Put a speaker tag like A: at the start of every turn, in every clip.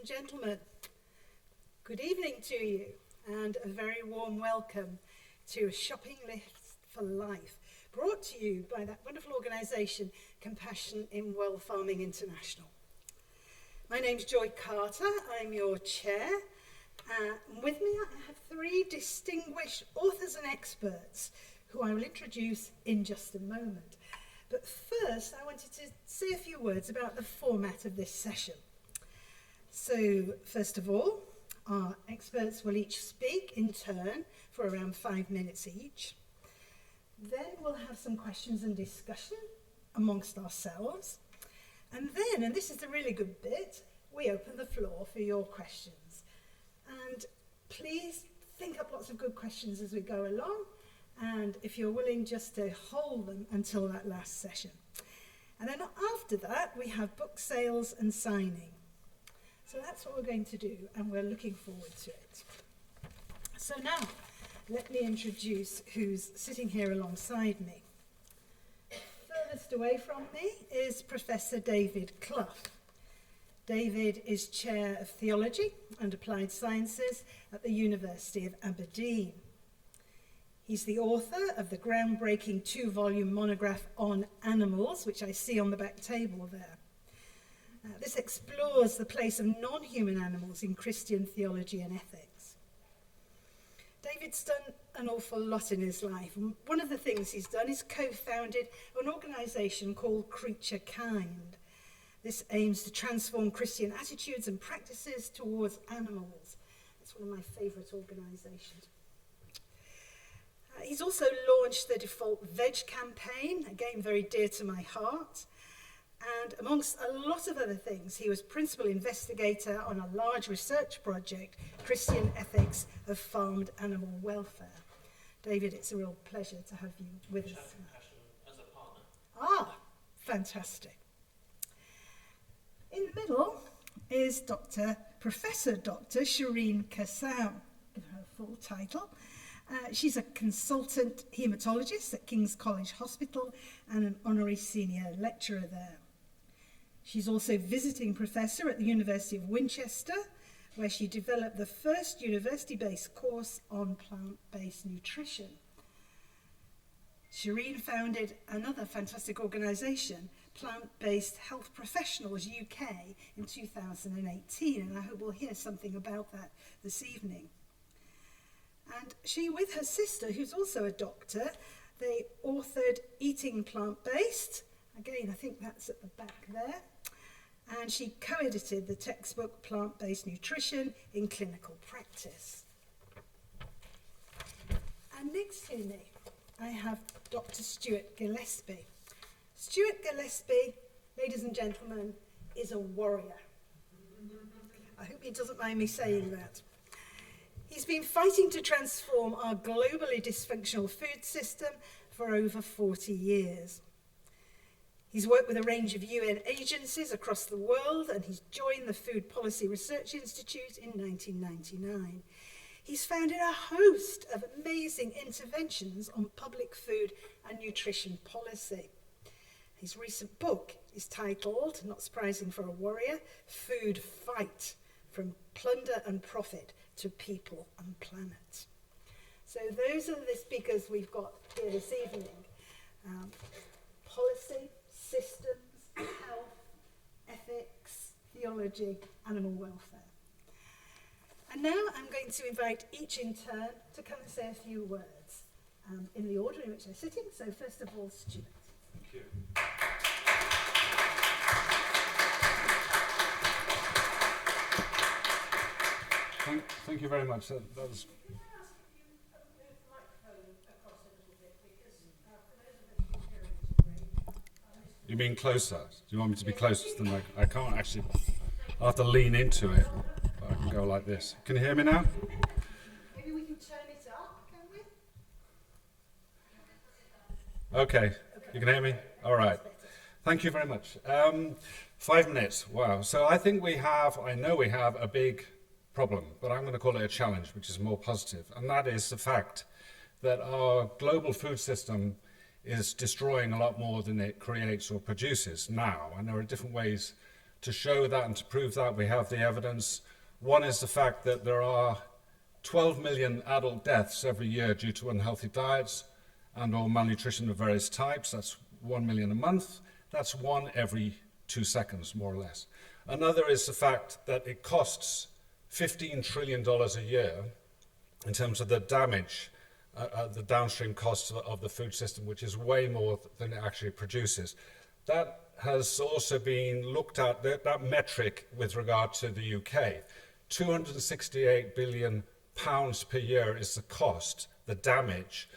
A: and gentlemen, good evening to you and a very warm welcome to a shopping list for life brought to you by that wonderful organisation Compassion in Well Farming International. My name's Joy Carter, I'm your chair. With me I have three distinguished authors and experts who I will introduce in just a moment. But first I wanted to say a few words about the format of this session. So first of all, our experts will each speak in turn for around 5 minutes each. Then we'll have some questions and discussion amongst ourselves. And then, and this is the really good bit, we open the floor for your questions. And please think up lots of good questions as we go along. And if you're willing, just to hold them until that last session. And then after that, we have book sales and signing. So that's what we're going to do, and we're looking forward to it. So now, let me introduce who's sitting here alongside me. Furthest away from me is Professor David Clough. David is Chair of Theology and Applied Sciences at the University of Aberdeen. He's the author of the groundbreaking 2-volume monograph on animals, which I see on the back table there. This explores the place of non-human animals in Christian theology and ethics. David's done an awful lot in his life. And one of the things he's done is co-founded an organisation called Creature Kind. This aims to transform Christian attitudes and practices towards animals. It's one of my favourite organisations. He's also launched the Default Veg campaign, again very dear to my heart. And amongst a lot of other things, he was principal investigator on a large research project, Christian Ethics of Farmed Animal Welfare. David, it's a real pleasure to have you with us.
B: As a partner.
A: Ah, fantastic. In the middle is Professor Dr. Shireen Kassam, her full title. She's a consultant haematologist at King's College Hospital and an honorary senior lecturer there. She's also visiting professor at the University of Winchester, where she developed the first university-based course on plant-based nutrition. Shireen founded another fantastic organisation, Plant-Based Health Professionals UK, in 2018, and I hope we'll hear something about that this evening. And she, with her sister, who's also a doctor, they authored Eating Plant-Based. Again, I think that's at the back there. And she co-edited the textbook Plant-Based Nutrition in Clinical Practice. And next to me, I have Dr. Stuart Gillespie. Stuart Gillespie, ladies and gentlemen, is a warrior. I hope he doesn't mind me saying that. He's been fighting to transform our globally dysfunctional food system for over 40 years. He's worked with a range of UN agencies across the world, and he's joined the Food Policy Research Institute in 1999. He's founded a host of amazing interventions on public food and nutrition policy. His recent book is titled, not surprising for a warrior, Food Fight, From Plunder and Profit to People and Planet. So those are the speakers we've got here this evening. Policy, systems, health, ethics, theology, animal welfare. And now I'm going to invite each in turn to come and say a few words in the order in which they're sitting. So first of all, Stuart.
B: Thank you.
C: Thank you very much. That was. You mean closer? Do you want me to be closer to the mic? I can't actually. I have to lean into it. But I can go like this. Can you hear me now?
A: Maybe we can turn it up, can we?
C: Okay. You can hear me? All right. Thank you very much. 5 minutes. Wow. So I think I know we have a big problem, but I'm going to call it a challenge, which is more positive. And that is the fact that our global food system is destroying a lot more than it creates or produces now. And there are different ways to show that and to prove that. We have the evidence. One is the fact that there are 12 million adult deaths every year due to unhealthy diets and or malnutrition of various types. That's 1 million a month. That's one every 2 seconds, more or less. Another is the fact that it costs $15 trillion a year in terms of the damage, the downstream costs of the food system, which is way more than it actually produces. That has also been looked at, that metric with regard to the UK. 268 billion pounds per year is the cost, the damage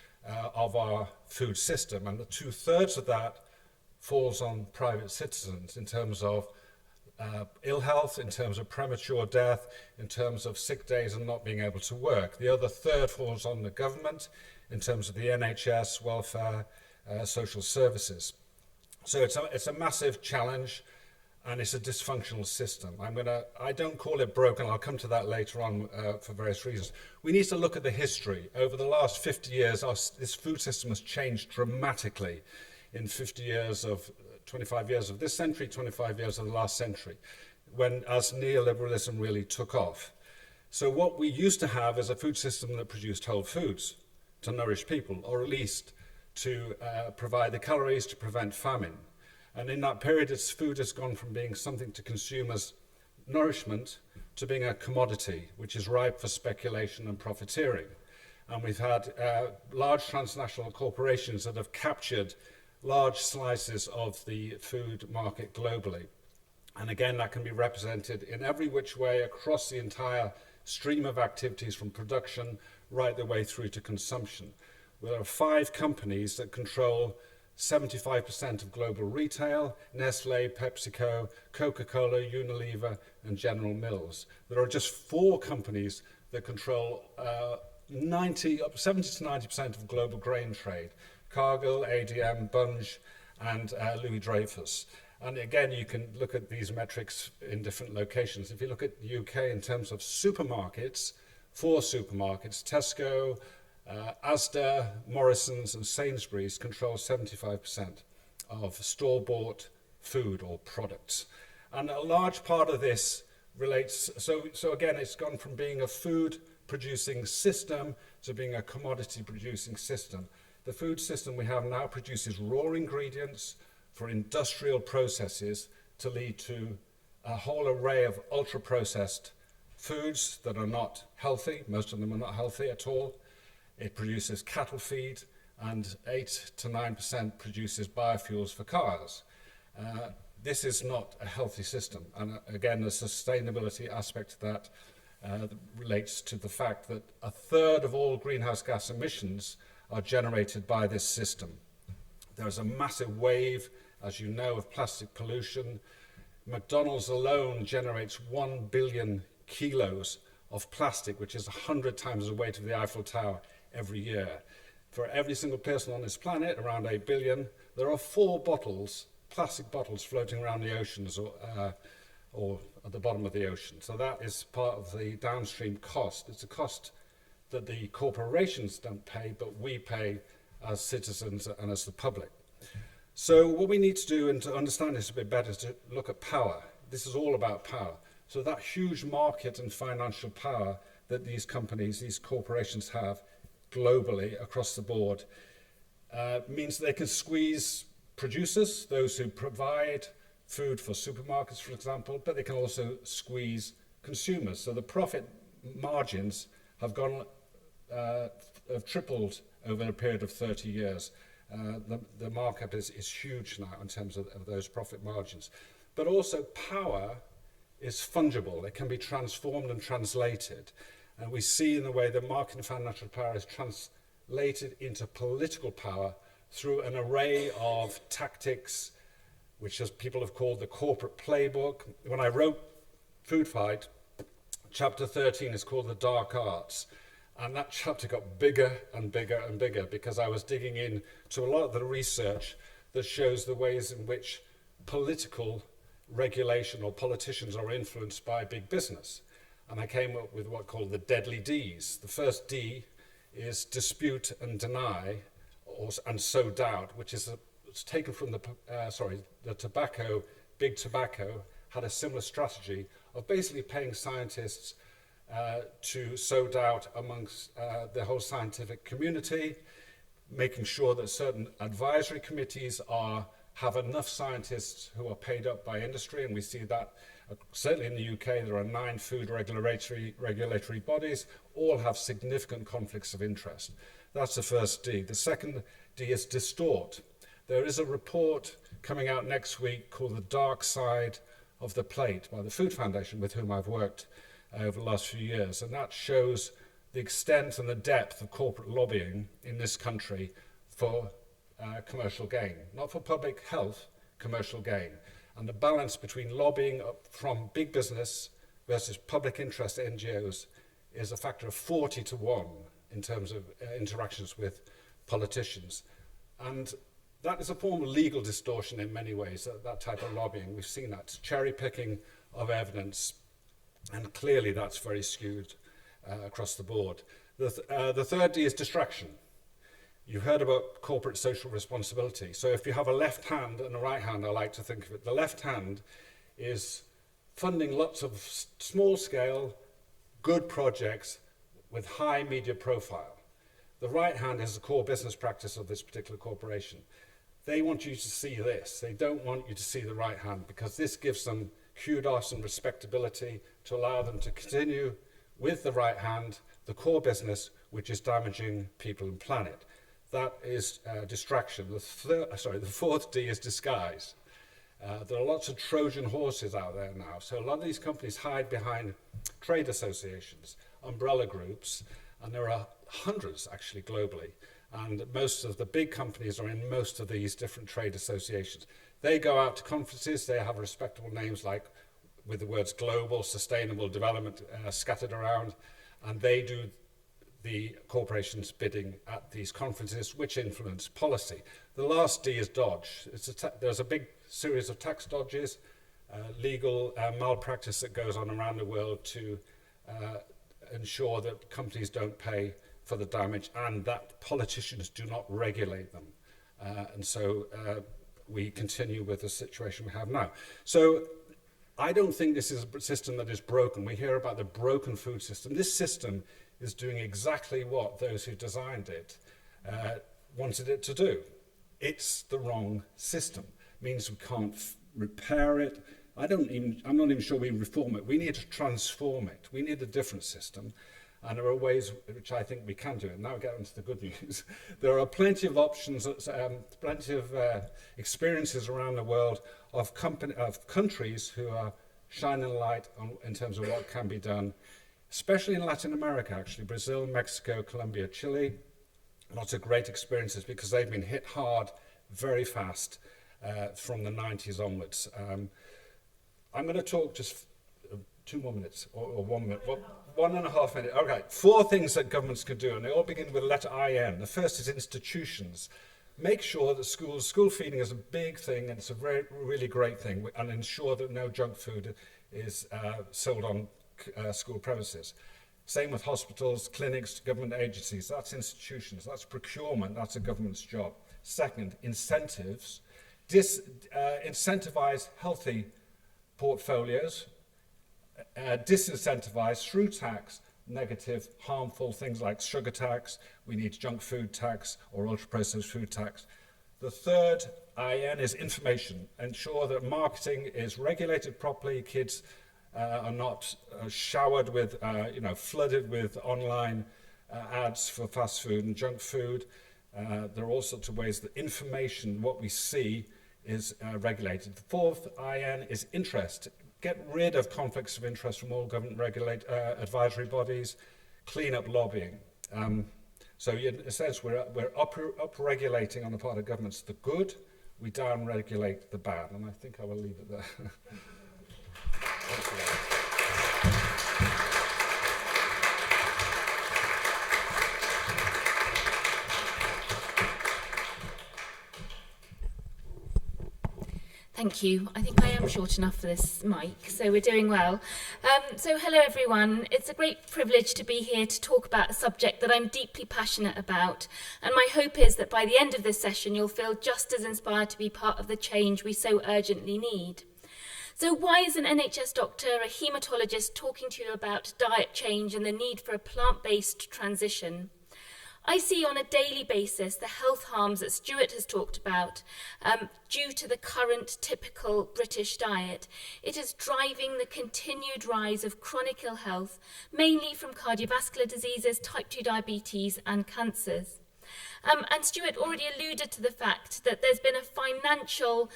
C: of our food system, and 2/3 of that falls on private citizens in terms of ill health, in terms of premature death, in terms of sick days and not being able to work. The other third falls on the government in terms of the NHS, welfare, social services. So it's a massive challenge, and it's a dysfunctional system. I don't call it broken. I'll come to that later on for various reasons. We need to look at the history. Over the last 50 years, this food system has changed dramatically in 25 years of this century, 25 years of the last century, as neoliberalism really took off. So what we used to have is a food system that produced whole foods to nourish people, or at least to provide the calories to prevent famine. And in that period, food has gone from being something to consume as nourishment to being a commodity, which is ripe for speculation and profiteering. And we've had large transnational corporations that have captured large slices of the food market globally. And again, that can be represented in every which way across the entire stream of activities from production right the way through to consumption. There are 5 companies that control 75% of global retail: Nestle, PepsiCo, Coca-Cola, Unilever, and General Mills. There are just 4 companies that control 70 to 90% of global grain trade: Cargill, ADM, Bunge, and Louis Dreyfus. And again, you can look at these metrics in different locations. If you look at the UK in terms of supermarkets, 4 supermarkets, Tesco, Asda, Morrison's, and Sainsbury's control 75% of store-bought food or products. And a large part of this relates, so again, it's gone from being a food-producing system to being a commodity-producing system. The food system we have now produces raw ingredients for industrial processes to lead to a whole array of ultra-processed foods that are not healthy. Most of them are not healthy at all. It produces cattle feed, and 8 to 9% produces biofuels for cars. This is not a healthy system. And again, the sustainability aspect of that relates to the fact that 1/3 of all greenhouse gas emissions are generated by this system. There's a massive wave, as you know, of plastic pollution. McDonald's alone generates 1 billion kilos of plastic, which is 100 times the weight of the Eiffel Tower every year. For every single person on this planet, around 8 billion, there are 4 plastic bottles floating around the oceans or at the bottom of the ocean. So that is part of the downstream cost. It's a cost that the corporations don't pay, but we pay as citizens and as the public. So what we need to do, and to understand this a bit better, is to look at power. This is all about power. So that huge market and financial power that these companies, these corporations have globally across the board means they can squeeze producers, those who provide food for supermarkets, for example, but they can also squeeze consumers. So the profit margins have tripled over a period of 30 years. The markup is huge now in terms of those profit margins. But also power is fungible. It can be transformed and translated. And we see in the way that market and financial power is translated into political power through an array of tactics, which as people have called the corporate playbook. When I wrote Food Fight, chapter 13 is called the Dark Arts. And that chapter got bigger and bigger and bigger because I was digging in to a lot of the research that shows the ways in which political regulation or politicians are influenced by big business. And I came up with what called the deadly Ds. The first D is dispute and deny, and sow doubt, which is it's taken from the tobacco, big tobacco, had a similar strategy of basically paying scientists to sow doubt amongst the whole scientific community, making sure that certain advisory committees have enough scientists who are paid up by industry, and we see that certainly in the UK there are 9 food regulatory bodies, all have significant conflicts of interest. That's the first D. The second D is distort. There is a report coming out next week called The Dark Side of the Plate by the Food Foundation, with whom I've worked over the last few years, and that shows the extent and the depth of corporate lobbying in this country for commercial gain, not for public health, commercial gain. And the balance between lobbying from big business versus public interest NGOs is a factor of 40 to 1 in terms of interactions with politicians. And that is a form of legal distortion in many ways, that type of lobbying. We've seen that. It's cherry picking of evidence, and clearly that's very skewed across the board. The third D is distraction. You've heard about corporate social responsibility. So if you have a left hand and a right hand, I like to think of it. The left hand is funding lots of small scale, good projects with high media profile. The right hand is the core business practice of this particular corporation. They want you to see this. They don't want you to see the right hand, because this gives them kudos and respectability to allow them to continue with the right hand, the core business, which is damaging people and planet. That is distraction. The fourth D is disguise. There are lots of Trojan horses out there now. So a lot of these companies hide behind trade associations, umbrella groups, and there are hundreds actually globally. And most of the big companies are in most of these different trade associations. They go out to conferences, they have respectable names like with the words global, sustainable development scattered around, and they do the corporation's bidding at these conferences, which influence policy. The last D is dodge. There's a big series of tax dodges, legal malpractice that goes on around the world to ensure that companies don't pay for the damage and that politicians do not regulate them. And so we continue with the situation we have now. So I don't think this is a system that is broken. We hear about the broken food system. This system is doing exactly what those who designed it wanted it to do. It's the wrong system. It means we can't repair it. I'm not even sure we reform it. We need to transform it. We need a different system. And there are ways which I think we can do it. Now we get into the good news. There are plenty of options, plenty of experiences around the world of countries who are shining a light in terms of what can be done, especially in Latin America, actually. Brazil, Mexico, Colombia, Chile. Lots of great experiences because they've been hit hard very fast from the 90s onwards. I'm going to talk just 2 more minutes or 1 minute. 1.5 minutes. Okay, 4 things that governments could do, and they all begin with the letter IN. The first is institutions. Make sure that school feeding is a big thing, and it's a really great thing, and ensure that no junk food is sold on school premises. Same with hospitals, clinics, government agencies. That's institutions. That's procurement. That's a government's job. Second, incentives. Incentivize healthy portfolios. Disincentivize through tax negative, harmful things like sugar tax. We need junk food tax or ultra-processed food tax. The third IN is information. Ensure that marketing is regulated properly. Kids are not showered with, flooded with online ads for fast food and junk food. There are all sorts of ways that information, what we see, is regulated. The fourth IN is interest. Get rid of conflicts of interest from all government advisory bodies. Clean up lobbying. So in a sense, we're up-regulating on the part of governments the good, we down-regulate the bad. And I think I will leave it there. Thanks for that.
D: Thank you. I think I am short enough for this mic, so we're doing well. So hello everyone. It's a great privilege to be here to talk about a subject that I'm deeply passionate about, and my hope is that by the end of this session you'll feel just as inspired to be part of the change we so urgently need. So why is an NHS doctor, a haematologist, talking to you about diet change and the need for a plant-based transition? I see on a daily basis the health harms that Stuart has talked about due to the current typical British diet. It is driving the continued rise of chronic ill health, mainly from cardiovascular diseases, type 2 diabetes and cancers. And Stuart already alluded to the fact that there's been a financial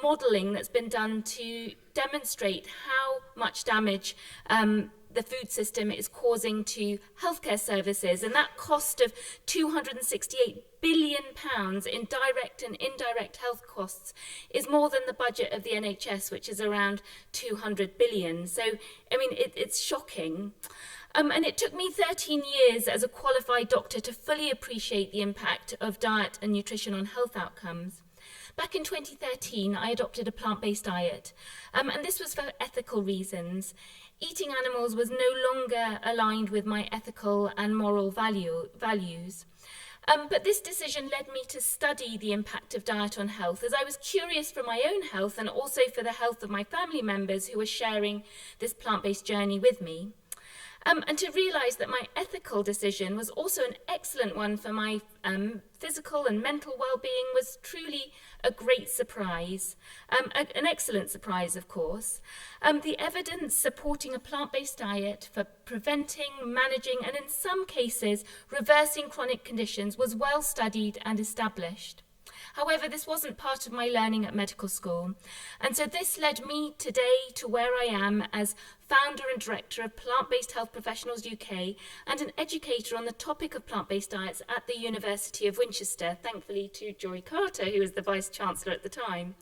D: modelling that's been done to demonstrate how much damage the food system is causing to healthcare services, and that cost of £268 billion in direct and indirect health costs is more than the budget of the NHS, which is around 200 billion. So, I mean, it's shocking. And it took me 13 years as a qualified doctor to fully appreciate the impact of diet and nutrition on health outcomes. Back in 2013, I adopted a plant-based diet, and this was for ethical reasons. Eating animals was no longer aligned with my ethical and moral values. But this decision led me to study the impact of diet on health, as I was curious for my own health and also for the health of my family members who were sharing this plant-based journey with me. And to realise that my ethical decision was also an excellent one for my physical and mental well-being was truly a great surprise, an excellent surprise, of course. The evidence supporting a plant-based diet for preventing, managing, and in some cases reversing chronic conditions was well studied and established. However, this wasn't part of my learning at medical school, and so this led me today to where I am as founder and director of Plant-Based Health Professionals UK and an educator on the topic of plant-based diets at the University of Winchester, thankfully to Joy Carter, who was the Vice-Chancellor at the time.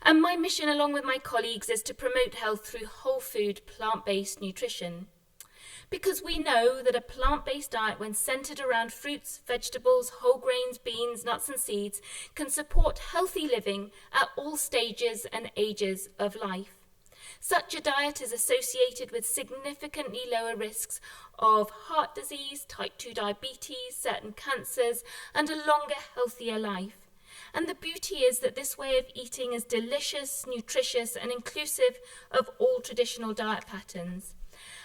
D: And my mission, along with my colleagues, is to promote health through whole food, plant-based nutrition. Because we know that a plant-based diet, when centred around fruits, vegetables, whole grains, beans, nuts and seeds, can support healthy living at all stages and ages of life. Such a diet is associated with significantly lower risks of heart disease, type 2 diabetes, certain cancers, and a longer, healthier life. And the beauty is that this way of eating is delicious, nutritious, and inclusive of all traditional diet patterns.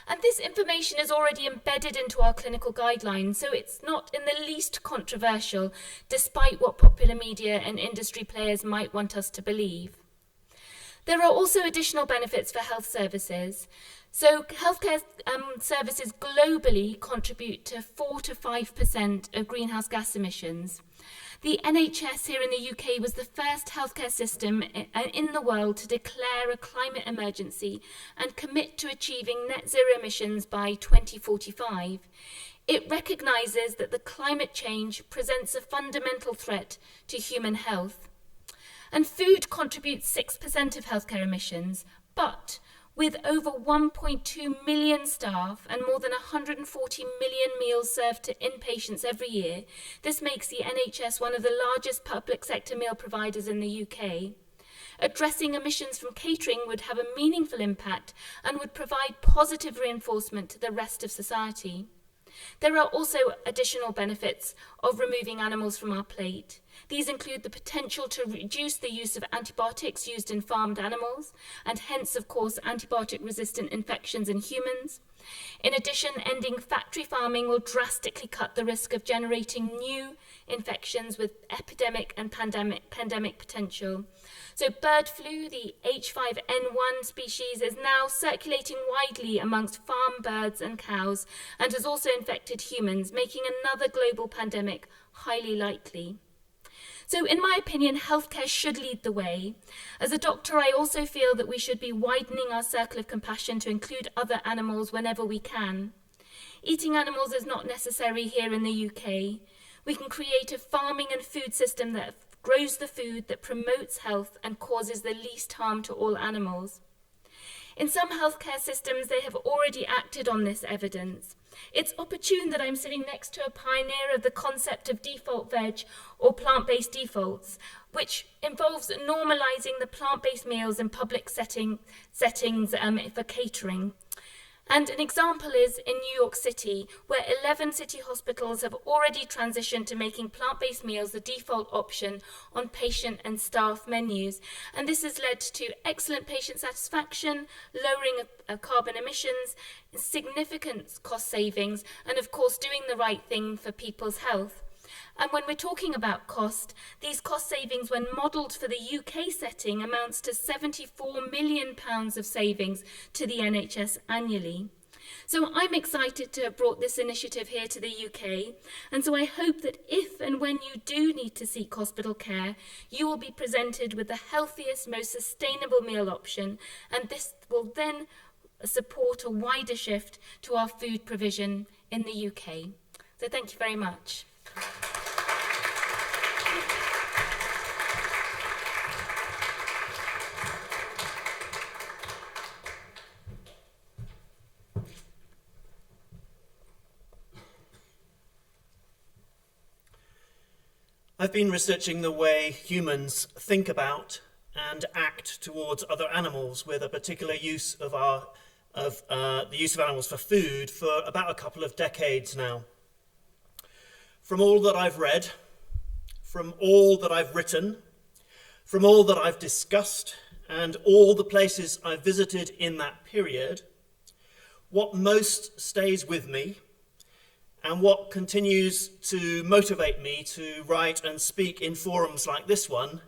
D: And this information is already embedded into our clinical guidelines, so it's not in the least controversial, despite what popular media and industry players might want us to believe. There are also additional benefits for health services. So healthcare services globally contribute to 4 to 5% of greenhouse gas emissions. The NHS here in the UK was the first healthcare system in the world to declare a climate emergency and commit to achieving net zero emissions by 2045. It recognises that the climate change presents a fundamental threat to human health. And food contributes 6% of healthcare emissions, but with over 1.2 million staff and more than 140 million meals served to inpatients every year, this makes the NHS one of the largest public sector meal providers in the UK. Addressing emissions from catering would have a meaningful impact and would provide positive reinforcement to the rest of society. There are also additional benefits of removing animals from our plate. These include the potential to reduce the use of antibiotics used in farmed animals, and hence, of course, antibiotic-resistant infections in humans. In addition, ending factory farming will drastically cut the risk of generating new infections with epidemic and pandemic potential. So bird flu, the H5N1 species, is now circulating widely amongst farm birds and cows and has also infected humans, making another global pandemic highly likely. So in my opinion, healthcare should lead the way. As a doctor, I also feel that we should be widening our circle of compassion to include other animals whenever we can. Eating animals is not necessary here in the UK. We can create a farming and food system that grows the food that promotes health and causes the least harm to all animals. In some healthcare systems, they have already acted on this evidence. It's opportune that I'm sitting next to a pioneer of the concept of default veg or plant-based defaults, which involves normalising the plant-based meals in public settings for catering. And an example is in New York City, where 11 city hospitals have already transitioned to making plant-based meals the default option on patient and staff menus. And this has led to excellent patient satisfaction, lowering of carbon emissions, significant cost savings, and of course doing the right thing for people's health. And when we're talking about cost, these cost savings, when modelled for the UK setting, amounts to £74 million of savings to the NHS annually. So I'm excited to have brought this initiative here to the UK, and so I hope that if and when you do need to seek hospital care, you will be presented with the healthiest, most sustainable meal option, and this will then support a wider shift to our food provision in the UK. So thank you very much.
E: I've been researching the way humans think about and act towards other animals with a particular use of the use of animals for food for about a couple of decades now. From all that I've read, from all that I've written, from all that I've discussed, and all the places I've visited in that period, what most stays with me and what continues to motivate me to write and speak in forums like this one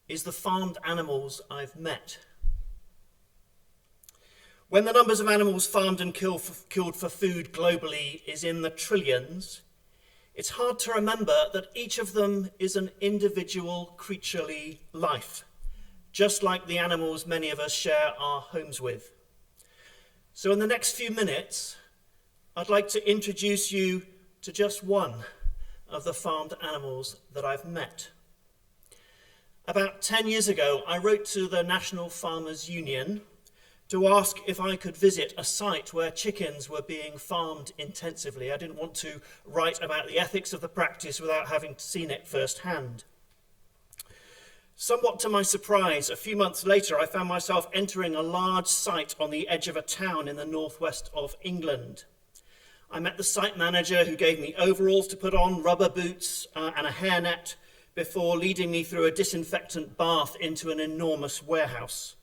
E: is the farmed animals I've met. When the numbers of animals farmed and killed for food globally is in the trillions, it's hard to remember that each of them is an individual creaturely life, just like the animals many of us share our homes with. So in the next few minutes, I'd like to introduce you to just one of the farmed animals that I've met. About 10 years ago, I wrote to the National Farmers Union to ask if I could visit a site where chickens were being farmed intensively. I didn't want to write about the ethics of the practice without having seen it firsthand. Somewhat to my surprise, a few months later, I found myself entering a large site on the edge of a town in the northwest of England. I met the site manager, who gave me overalls to put on, rubber boots and a hairnet before leading me through a disinfectant bath into an enormous warehouse.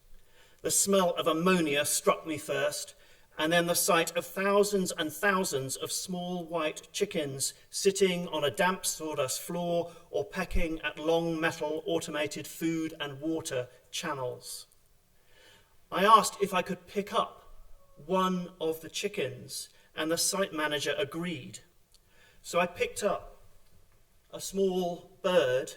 E: The smell of ammonia struck me first, and then the sight of thousands and thousands of small white chickens sitting on a damp sawdust floor or pecking at long metal automated food and water channels. I asked if I could pick up one of the chickens, and the site manager agreed. So I picked up a small bird,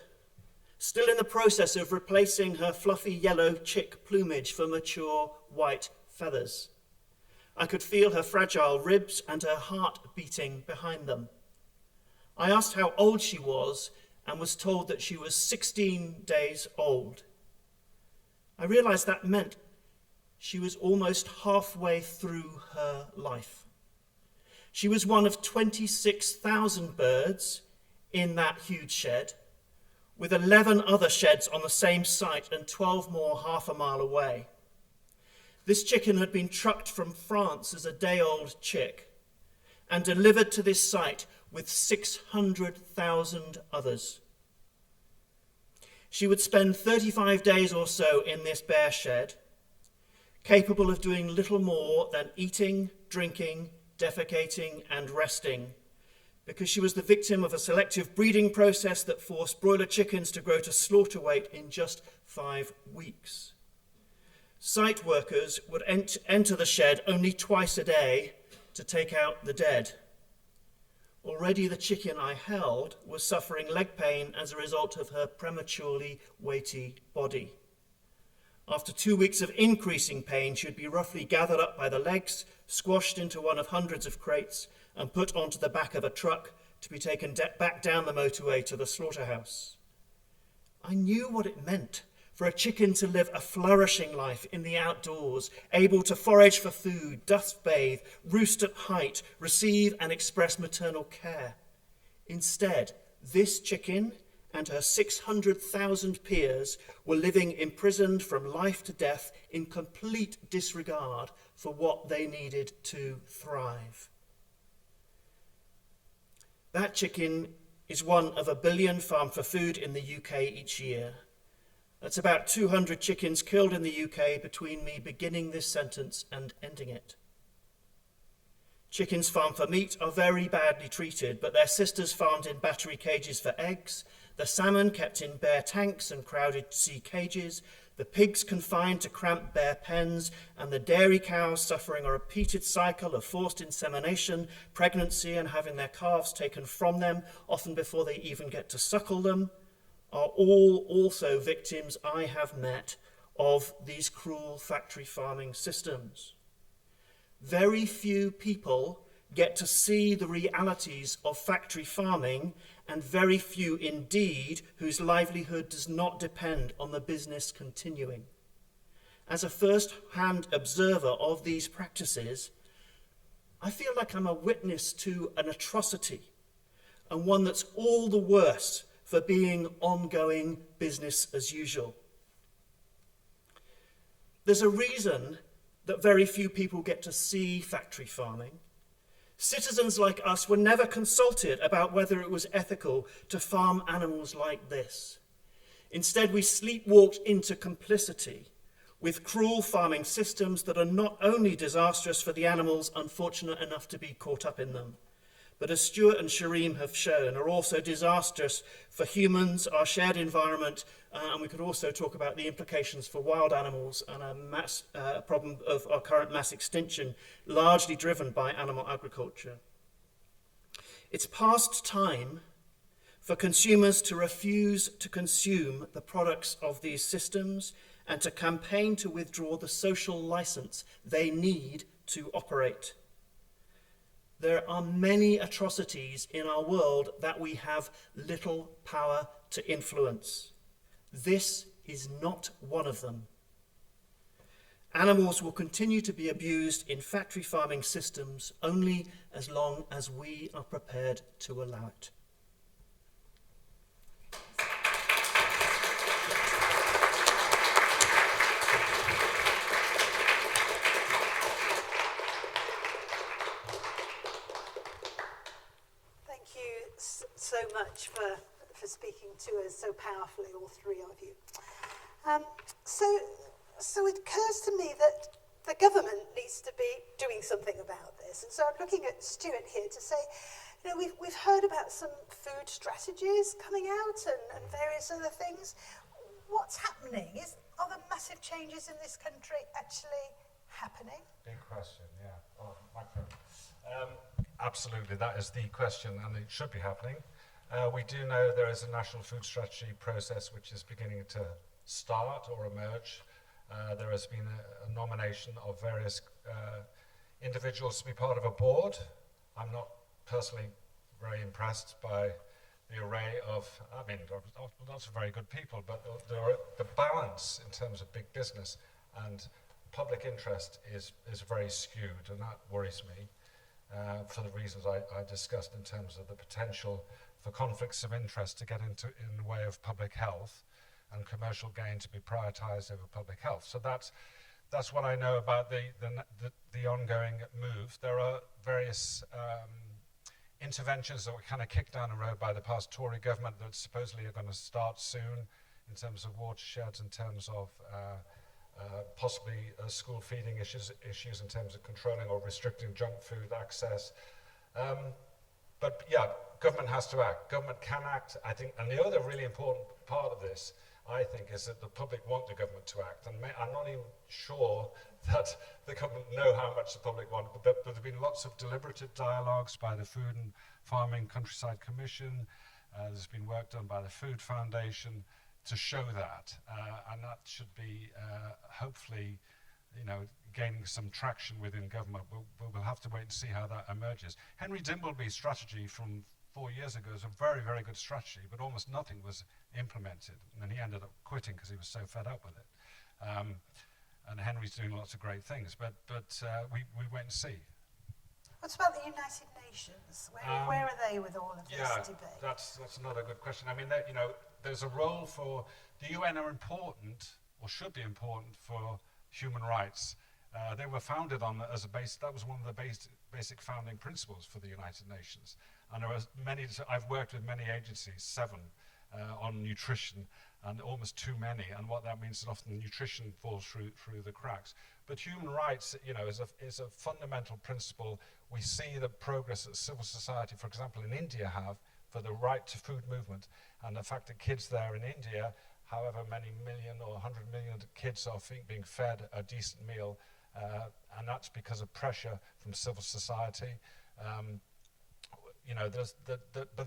E: still in the process of replacing her fluffy yellow chick plumage for mature white feathers. I could feel her fragile ribs and her heart beating behind them. I asked how old she was and was told that she was 16 days old. I realized that meant she was almost halfway through her life. She was one of 26,000 birds in that huge shed, with 11 other sheds on the same site and 12 more half a mile away. This chicken had been trucked from France as a day-old chick and delivered to this site with 600,000 others. She would spend 35 days or so in this bare shed, capable of doing little more than eating, drinking, defecating and resting, because she was the victim of a selective breeding process that forced broiler chickens to grow to slaughter weight in just 5 weeks. Site workers would enter the shed only twice a day to take out the dead. Already the chicken I held was suffering leg pain as a result of her prematurely weighty body. After 2 weeks of increasing pain, she would be roughly gathered up by the legs, squashed into one of hundreds of crates, and put onto the back of a truck to be taken back down the motorway to the slaughterhouse. I knew what it meant for a chicken to live a flourishing life in the outdoors, able to forage for food, dust bathe, roost at height, receive and express maternal care. Instead, this chicken and her 600,000 peers were living imprisoned from life to death in complete disregard for what they needed to thrive. That chicken is one of 1 billion farmed for food in the UK each year. That's about 200 chickens killed in the UK between me beginning this sentence and ending it. Chickens farmed for meat are very badly treated, but their sisters farmed in battery cages for eggs, the salmon kept in bare tanks and crowded sea cages, the pigs confined to cramped bare pens, and the dairy cows suffering a repeated cycle of forced insemination, pregnancy, and having their calves taken from them, often before they even get to suckle them, are all also victims I have met of these cruel factory farming systems. Very few people get to see the realities of factory farming, and very few indeed whose livelihood does not depend on the business continuing. As a first-hand observer of these practices, I feel like I'm a witness to an atrocity, and one that's all the worse for being ongoing business as usual. There's a reason that very few people get to see factory farming. Citizens like us were never consulted about whether it was ethical to farm animals like this. Instead, we sleepwalked into complicity with cruel farming systems that are not only disastrous for the animals unfortunate enough to be caught up in them, but as Stuart and Shireen have shown, are also disastrous for humans, our shared environment, and we could also talk about the implications for wild animals and a problem of our current mass extinction, largely driven by animal agriculture. It's past time for consumers to refuse to consume the products of these systems and to campaign to withdraw the social license they need to operate. There are many atrocities in our world that we have little power to influence. This is not one of them. Animals will continue to be abused in factory farming systems only as long as we are prepared to allow it.
A: Thank you so much for speaking to us so powerfully, all three of you. So it occurs to me that the government needs to be doing something about this. And so I'm looking at Stuart here to say, you know, we've heard about some food strategies coming out and various other things. What's happening? Are the massive changes in this country actually happening?
C: Big question, yeah. Oh, microphone. Absolutely, that is the question, and it should be happening. We do know there is a national food strategy process which is beginning to start or emerge. There has been a nomination of various individuals to be part of a board. I'm not personally very impressed by the array of, lots of very good people, but the balance in terms of big business and public interest is very skewed, and that worries me for the reasons I discussed in terms of the potential for conflicts of interest to get in the way of public health and commercial gain to be prioritized over public health. So that's what I know about the ongoing move. There are various interventions that were kind of kicked down the road by the past Tory government that supposedly are going to start soon in terms of watersheds, in terms of possibly school feeding issues in terms of controlling or restricting junk food access. But yeah, government has to act. Government can act, I think. And the other really important part of this, I think, is that the public want the government to act. And I'm not even sure that the government know how much the public want, but there have been lots of deliberative dialogues by the Food and Farming Countryside Commission. There's been work done by the Food Foundation to show that. And that should be, hopefully, gaining some traction within government. We'll have to wait and see how that emerges. Henry Dimbleby's strategy from 4 years ago is a very, very good strategy, but almost nothing was implemented. And then he ended up quitting because he was so fed up with it. And Henry's doing lots of great things, but we wait and see.
A: What about the United Nations? Where are they with all of this debate?
C: That's another good question. I mean, there's a role for the UN are important, or should be important, for human rights. They were founded on as a base. That was one of the basic founding principles for the United Nations. And there are many. I've worked with many agencies, 7, on nutrition, and almost too many. And what that means is often nutrition falls through the cracks. But human rights, is a fundamental principle. We see the progress that civil society, for example, in India have for the right to food movement, and the fact that kids there in India, however many million or 100 million kids are being fed a decent meal, and that's because of pressure from civil society. But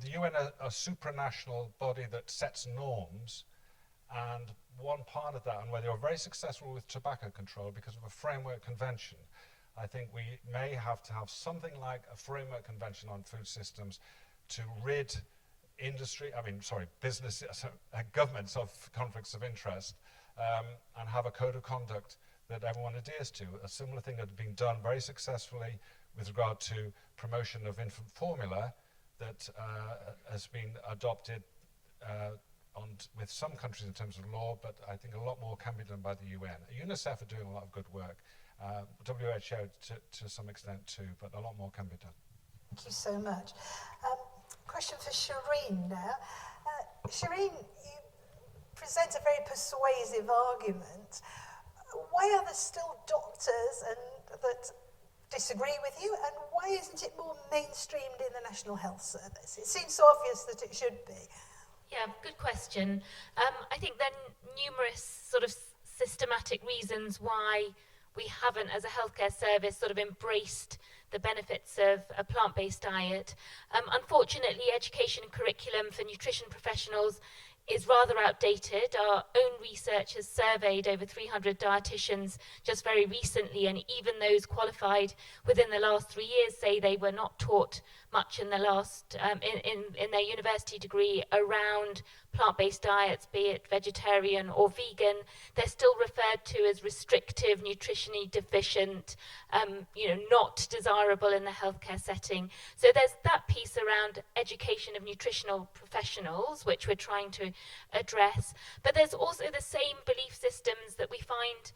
C: the UN are a supranational body that sets norms, and one part of that, and where they were very successful with tobacco control because of a framework convention, I think we may have to have something like a framework convention on food systems to rid businesses, governments of conflicts of interest, and have a code of conduct that everyone adheres to. A similar thing that had been done very successfully with regard to promotion of infant formula that has been adopted with some countries in terms of law, but I think a lot more can be done by the UN. UNICEF are doing a lot of good work, WHO to some extent too, but a lot more can be done.
A: Thank you so much. Question for Shireen now. Shireen, you present a very persuasive argument. Why are there still doctors that disagree with you, and why isn't it more mainstreamed in the National Health Service? It seems so obvious that it should be.
D: Yeah, good question. I think there are numerous sort of systematic reasons why we haven't, as a healthcare service, sort of embraced the benefits of a plant-based diet. Unfortunately, education and curriculum for nutrition professionals is rather outdated. Our own research has surveyed over 300 dietitians just very recently, and even those qualified within the last 3 years say they were not taught much in the last in their university degree around plant-based diets, be it vegetarian or vegan. They're still referred to as restrictive, nutritionally deficient, not desirable in the healthcare setting. So there's that piece around education of nutritional professionals, which we're trying to address. But there's also the same belief systems that we find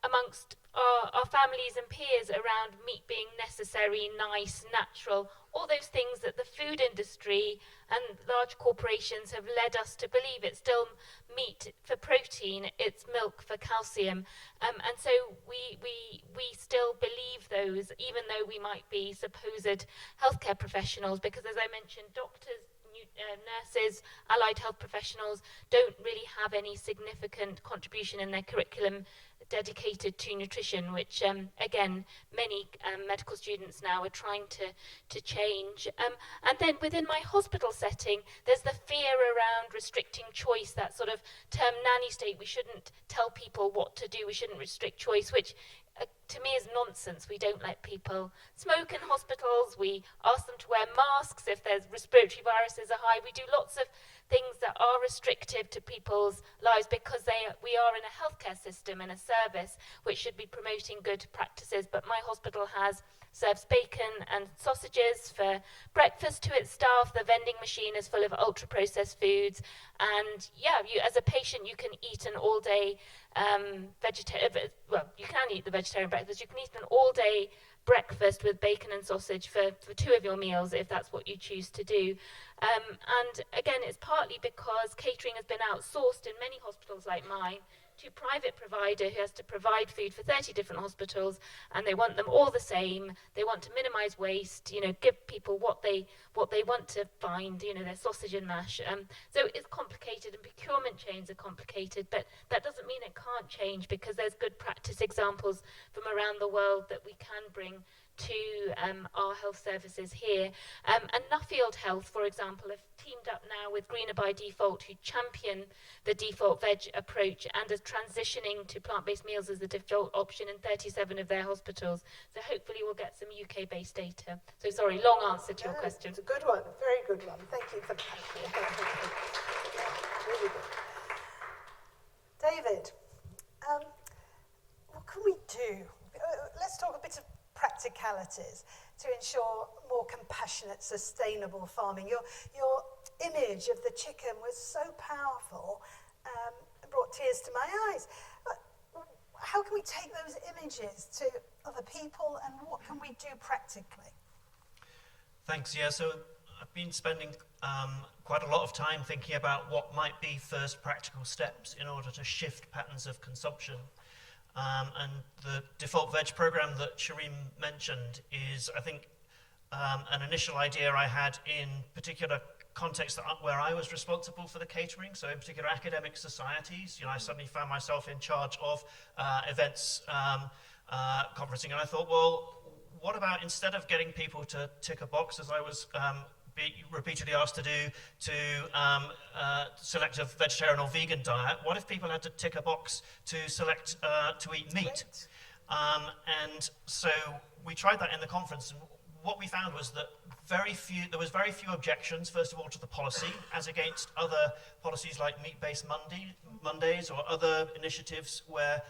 D: amongst our families and peers around meat being necessary, nice, natural, all those things that the food industry and large corporations have led us to believe. It's still meat for protein, it's milk for calcium, and so we still believe those, even though we might be supposed healthcare professionals, because as I mentioned, doctors, nurses, allied health professionals don't really have any significant contribution in their curriculum dedicated to nutrition, which again many medical students now are trying to change. And then within my hospital setting, there's the fear around restricting choice, that sort of term nanny state. We shouldn't tell people what to do, we shouldn't restrict choice, which to me is nonsense. We don't let people smoke in hospitals. We ask them to wear masks if there's respiratory viruses are high. We do lots of things that are restrictive to people's lives because we are in a healthcare system and a service which should be promoting good practices. But my hospital serves bacon and sausages for breakfast to its staff. The vending machine is full of ultra-processed foods. And yeah, as a patient, you can eat an all-day you can eat the vegetarian breakfast. You can eat an all-day breakfast with bacon and sausage for 2 of your meals if that's what you choose to do. And again, it's partly because catering has been outsourced in many hospitals like mine to a private provider who has to provide food for 30 different hospitals, and they want them all the same. They want to minimize waste, give people what they want to find, their sausage and mash. So it's complicated, and procurement chains are complicated, but that doesn't mean it can't change, because there's good practice examples from around the world that we can bring to our health services here. And Nuffield Health, for example, have teamed up now with Greener by Default, who champion the default veg approach and are transitioning to plant-based meals as the default option in 37 of their hospitals. So hopefully we'll get some UK-based data. So sorry, long answer to your question.
A: It's a good one, a very good one. Thank you for that. Really good. David, what can we do? Let's talk a bit of practicalities. to ensure more compassionate, sustainable farming. Your image of the chicken was so powerful, it brought tears to my eyes. How can we take those images to other people, and what can we do practically?
F: Thanks. Yeah, so I've been spending quite a lot of time thinking about what might be first practical steps in order to shift patterns of consumption. And the default veg program that Shireen mentioned is, I think, an initial idea I had in particular context where I was responsible for the catering, so in particular academic societies. You know, I suddenly found myself in charge of events, conferencing, and I thought, well, what about instead of getting people to tick a box, as I was repeatedly asked to do, to select a vegetarian or vegan diet, what if people had to tick a box to select to eat meat? And so we tried that in the conference, and what we found was that there was very few objections, first of all, to the policy, as against other policies like Meat-Based Mondays or other initiatives where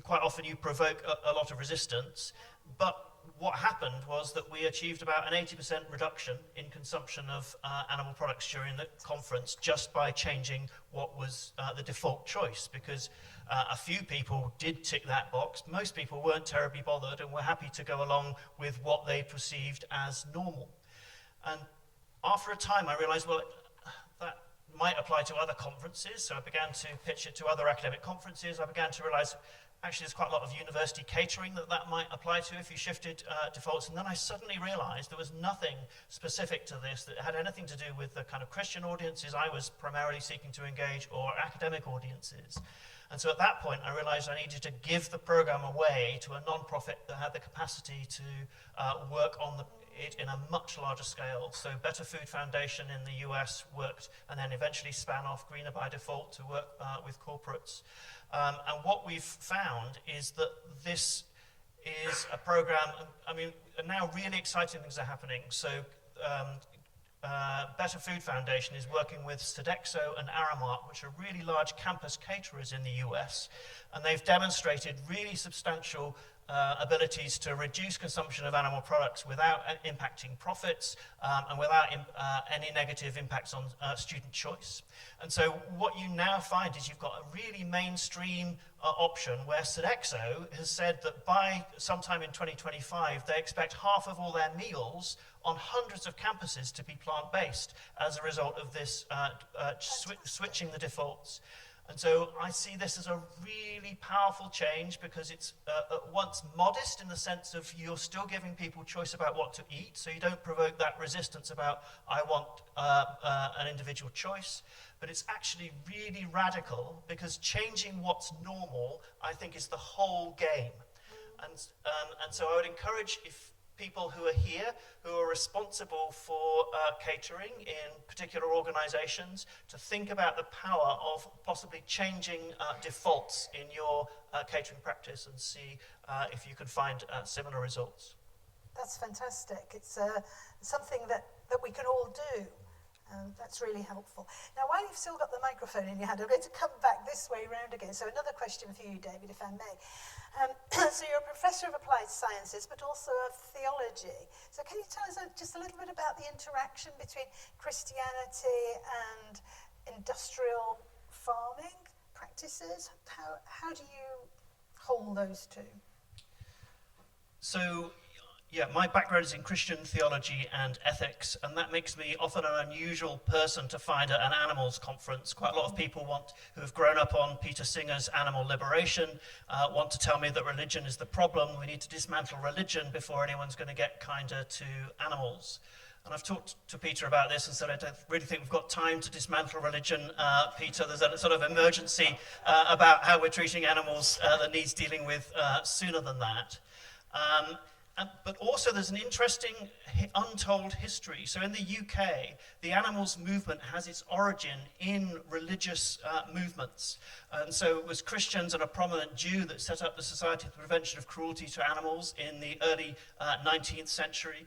F: quite often you provoke a lot of resistance. But what happened was that we achieved about an 80% reduction in consumption of animal products during the conference just by changing what was the default choice, because a few people did tick that box. Most people weren't terribly bothered and were happy to go along with what they perceived as normal. And after a time, I realized, well, that might apply to other conferences. So I began to pitch it to other academic conferences. I began to realize, actually, there's quite a lot of university catering that might apply to if you shifted defaults. And then I suddenly realized there was nothing specific to this that had anything to do with the kind of Christian audiences I was primarily seeking to engage, or academic audiences. And so at that point, I realized I needed to give the program away to a non-profit that had the capacity to work on it in a much larger scale. So Better Food Foundation in the US worked, and then eventually span off Greener by Default to work with corporates. And what we've found is that this is a program, I mean, now really exciting things are happening. So Better Food Foundation is working with Sodexo and Aramark, which are really large campus caterers in the US, and they've demonstrated really substantial abilities to reduce consumption of animal products without impacting profits and without any negative impacts on student choice. And so what you now find is you've got a really mainstream option where Sodexo has said that by sometime in 2025 they expect half of all their meals on hundreds of campuses to be plant-based as a result of this switching the defaults. And so I see this as a really powerful change, because it's at once modest in the sense of you're still giving people choice about what to eat, so you don't provoke that resistance about I want an individual choice, but it's actually really radical, because changing what's normal, I think, is the whole game. And so I would encourage, if people who are here, who are responsible for catering in particular organizations, to think about the power of possibly changing defaults in your catering practice and see if you can find similar results.
A: That's fantastic. It's something that we can all do. That's really helpful. Now, while you've still got the microphone in your hand, I'm going to come back this way round again. So another question for you, David, if I may. So you're a professor of applied sciences, but also of theology. So can you tell us just a little bit about the interaction between Christianity and industrial farming practices? How do you hold those two?
F: So, yeah, my background is in Christian theology and ethics, and that makes me often an unusual person to find at an animals conference. Quite a lot of people who have grown up on Peter Singer's Animal Liberation want to tell me that religion is the problem. We need to dismantle religion before anyone's going to get kinder to animals. And I've talked to Peter about this and said, I don't really think we've got time to dismantle religion, Peter. There's a sort of emergency about how we're treating animals that needs dealing with sooner than that. But also there's an interesting untold history. So in the UK, the animals movement has its origin in religious movements. And so it was Christians and a prominent Jew that set up the Society for the Prevention of Cruelty to Animals in the early 19th century.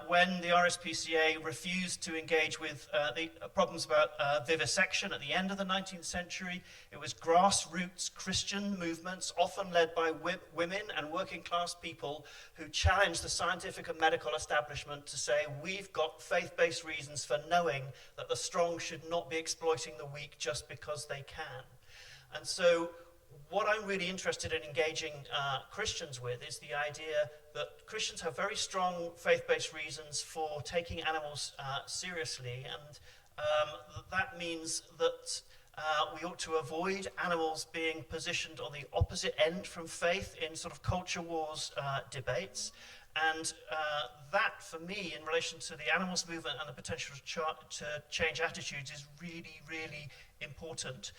F: When the RSPCA refused to engage with the problems about vivisection at the end of the 19th century, it was grassroots Christian movements, often led by women and working class people, who challenged the scientific and medical establishment to say, we've got faith-based reasons for knowing that the strong should not be exploiting the weak just because they can. And so what I'm really interested in engaging Christians with is the idea that Christians have very strong faith-based reasons for taking animals seriously, and that means that we ought to avoid animals being positioned on the opposite end from faith in sort of culture wars debates. And that, for me, in relation to the animals movement and the potential to change attitudes, is really, really important.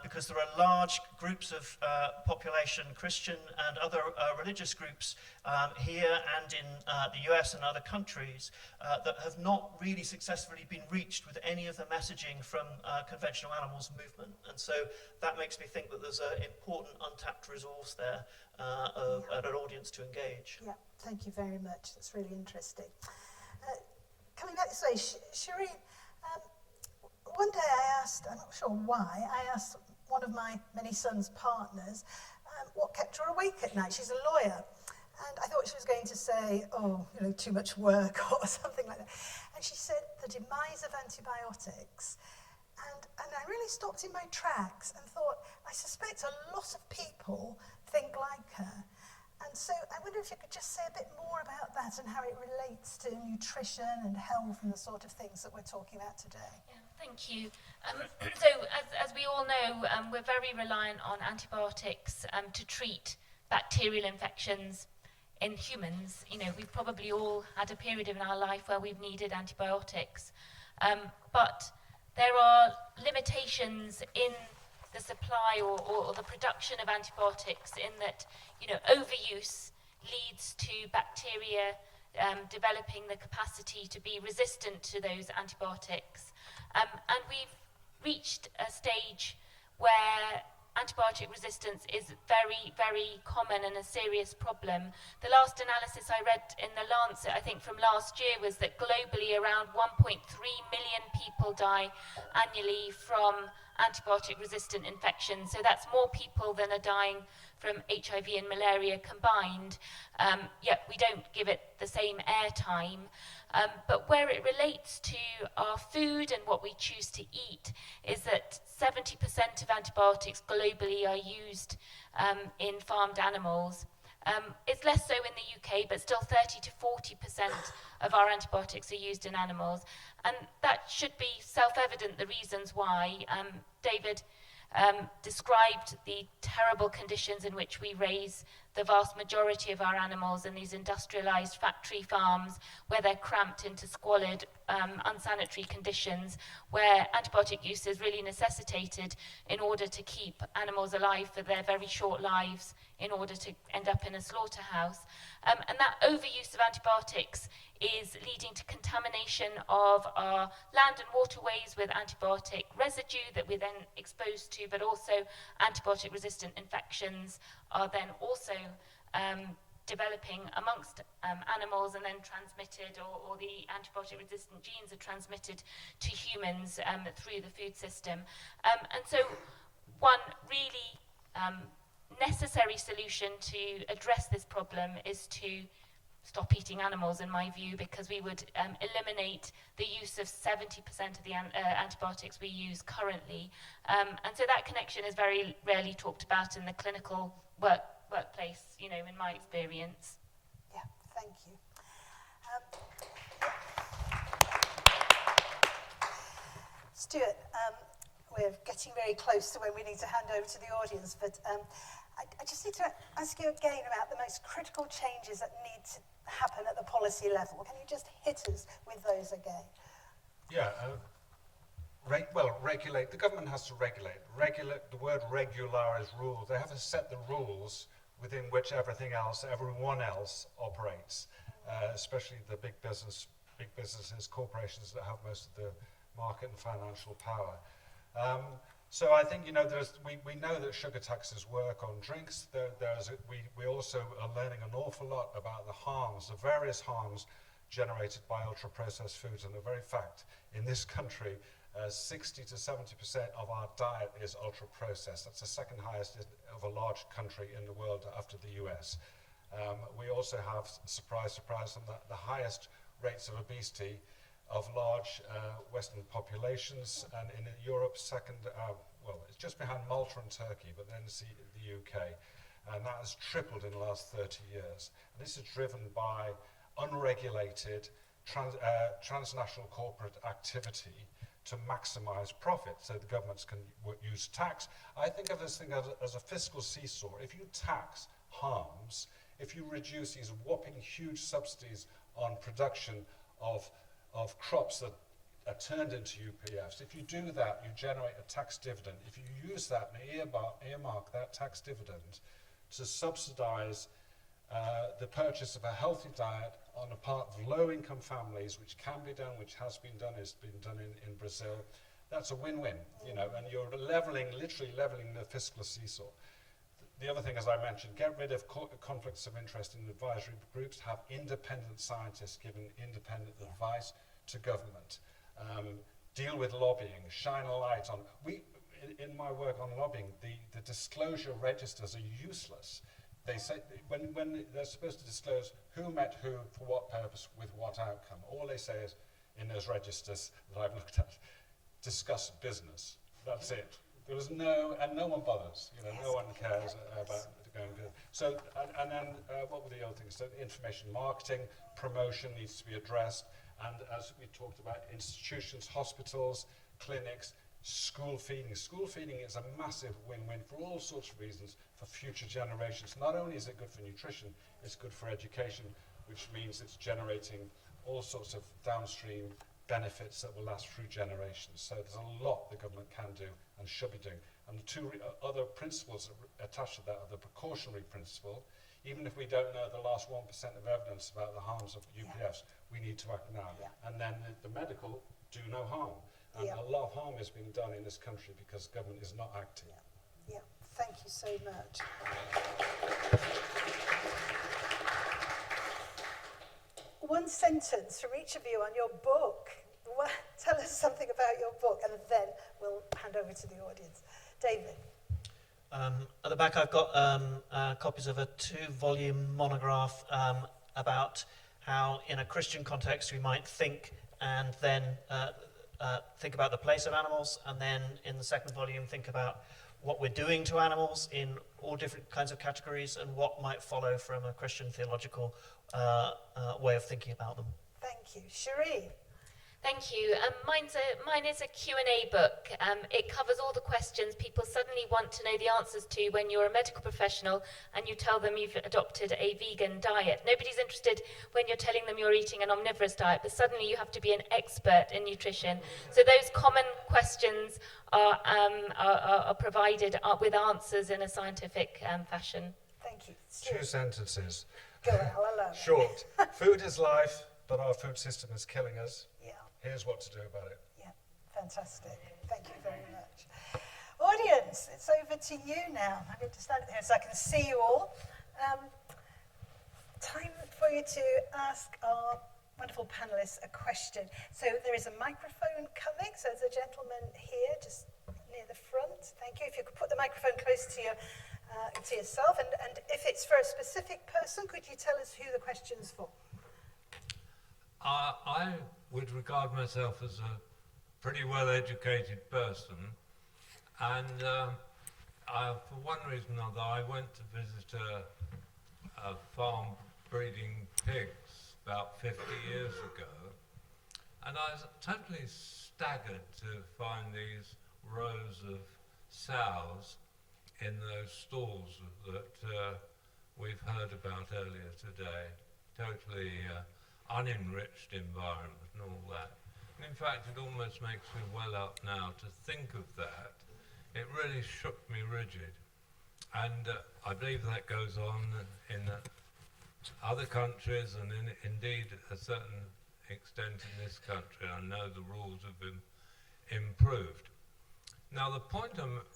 F: Because there are large groups of population, Christian and other religious groups here and in the US and other countries that have not really successfully been reached with any of the messaging from conventional animals movement. And so that makes me think that there's an important untapped resource there and an audience to engage.
A: Yeah, thank you very much. That's really interesting. Coming back this way, Shireen, one day I asked, I'm not sure why, I asked one of my many sons' partners what kept her awake at night. She's a lawyer. And I thought she was going to say, oh, you know, too much work or something like that. And she said, the demise of antibiotics. And I really stopped in my tracks and thought, I suspect a lot of people think like her. And so I wonder if you could just say a bit more about that and how it relates to nutrition and health and the sort of things that we're talking about today.
D: Yeah, thank you. So as we all know, we're very reliant on antibiotics to treat bacterial infections in humans. You know, we've probably all had a period in our life where we've needed antibiotics. But there are limitations in the supply or the production of antibiotics, in that, you know, overuse leads to bacteria developing the capacity to be resistant to those antibiotics. And we've reached a stage where antibiotic resistance is very, very common and a serious problem. The last analysis I read in the Lancet, I think from last year, was that globally around 1.3 million people die annually from antibiotic-resistant infections. So that's more people than are dying from HIV and malaria combined. Yet we don't give it the same airtime. But where it relates to our food and what we choose to eat is that 70% of antibiotics globally are used in farmed animals. It's less so in the UK, but still 30 to 40% of our antibiotics are used in animals. And that should be self-evident, the reasons why. David described the terrible conditions in which we raise the vast majority of our animals in these industrialized factory farms, where they're cramped into squalid, unsanitary conditions, where antibiotic use is really necessitated in order to keep animals alive for their very short lives, in order to end up in a slaughterhouse. And that overuse of antibiotics is leading to contamination of our land and waterways with antibiotic residue that we're then exposed to, but also antibiotic-resistant infections are then also developing amongst animals and then transmitted, or the antibiotic-resistant genes are transmitted to humans through the food system. And so one really necessary solution to address this problem is to stop eating animals, in my view, because we would eliminate the use of 70% of the antibiotics we use currently. And so that connection is very rarely talked about in the clinical workplace, you know, in my experience.
A: Yeah, thank you. Stuart, we're getting very close to when we need to hand over to the audience, but I just need to ask you again about the most critical changes that need to happen at the policy level. Can you just hit us with those again?
C: Yeah, regulate. The government has to regulate. The word regular is rules. They have to set the rules within which everyone else operates, especially the big businesses, corporations that have most of the market and financial power. So I think, we know that sugar taxes work on drinks. We also are learning an awful lot about the harms, the various harms generated by ultra-processed foods. And the very fact, in this country, 60 to 70% of our diet is ultra-processed. That's the second highest of a large country in the world after the US. We also have, surprise, surprise, the highest rates of obesity of large Western populations, and in Europe, second, it's just behind Malta and Turkey, but then the UK, and that has tripled in the last 30 years. And this is driven by unregulated transnational corporate activity to maximize profit, so the governments can use tax. I think of this thing as a fiscal seesaw. If you tax harms, if you reduce these whopping huge subsidies on production of crops that are turned into UPFs, if you do that, you generate a tax dividend. If you use that and earmark that tax dividend to subsidize the purchase of a healthy diet on the part of low-income families, which can be done, which has been done in Brazil, that's a win-win, and you're literally leveling the fiscal seesaw. The other thing, as I mentioned, get rid of conflicts of interest in advisory groups, have independent scientists giving independent advice to government, deal with lobbying, shine a light on. In my work on lobbying, the disclosure registers are useless. They say, when they're supposed to disclose who met who, for what purpose, with what outcome, all they say is, in those registers that I've looked at, discuss business. That's it. There was no one bothers, no one cares about going good. So, and then what were the other things? So information marketing, promotion needs to be addressed, and as we talked about, institutions, hospitals, clinics, school feeding. School feeding is a massive win-win for all sorts of reasons for future generations. Not only is it good for nutrition, it's good for education, which means it's generating all sorts of downstream benefits that will last through generations. So there's a lot the government can do and should be doing. And the two other principles attached to that are the precautionary principle. Even if we don't know the last 1% of evidence about the harms of UPFs, we need to act now. And then the medical, do no harm. And a lot of harm is being done in this country because government is not acting.
A: Thank you so much. One sentence from each of you on your book. Tell us something about your book, and then we'll hand over to the audience. David.
F: At the back I've got copies of a 2-volume monograph about how in a Christian context we might think and then think about the place of animals, and then in the second volume think about what we're doing to animals in all different kinds of categories and what might follow from a Christian theological way of thinking about them.
A: Thank you. Shireen.
D: Thank you. Mine is a Q&A book. It covers all the questions people suddenly want to know the answers to when you're a medical professional and you tell them you've adopted a vegan diet. Nobody's interested when you're telling them you're eating an omnivorous diet, but suddenly you have to be an expert in nutrition. So those common questions are provided with answers in a scientific fashion.
A: Thank you.
C: Stuart. 2 sentences.
A: Go on, I'll allow it.
C: Short. Food is life, but our food system is killing us. Here's what to do about it.
A: Fantastic. Thank you very much. Audience, it's over to you now. I'm going to stand here so I can see you all. Time for you to ask our wonderful panellists a question. So there is a microphone coming. So there's a gentleman here, just near the front. Thank you. If you could put the microphone close to yourself, and if it's for a specific person, could you tell us who the question's for?
G: I would regard myself as a pretty well-educated person, and for one reason or another, I went to visit a farm breeding pigs about 50 years ago, and I was totally staggered to find these rows of sows in those stalls that we've heard about earlier today. Totally unenriched environment and all that. And in fact, it almost makes me well up now to think of that. It really shook me rigid. And I believe that goes on in other countries, and indeed a certain extent in this country. I know the rules have been improved. Now, the point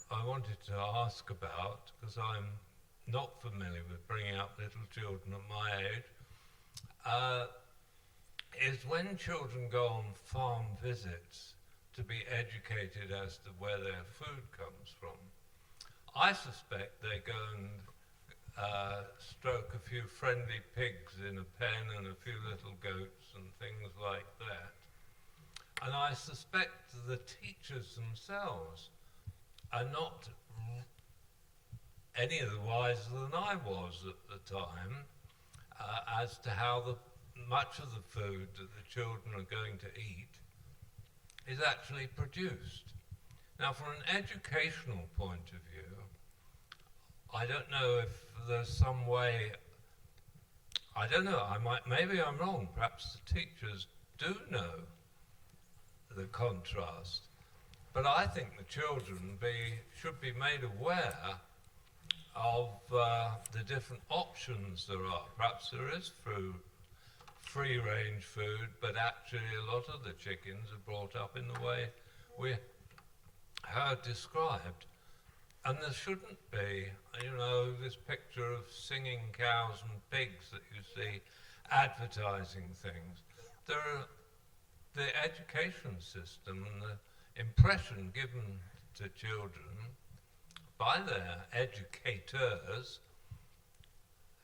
G: I wanted to ask about, because I'm not familiar with bringing up little children at my age, is when children go on farm visits to be educated as to where their food comes from. I suspect they go and stroke a few friendly pigs in a pen and a few little goats and things like that. And I suspect the teachers themselves are not any the wiser than I was at the time as to how much of the food that the children are going to eat is actually produced. Now, from an educational point of view, I don't know if there's some way, I don't know, maybe I'm wrong, perhaps the teachers do know the contrast, but I think the children should be made aware of the different options there are. Perhaps there is free-range food, but actually a lot of the chickens are brought up in the way we heard described. And there shouldn't be, this picture of singing cows and pigs that you see advertising things. The education system and the impression given to children by their educators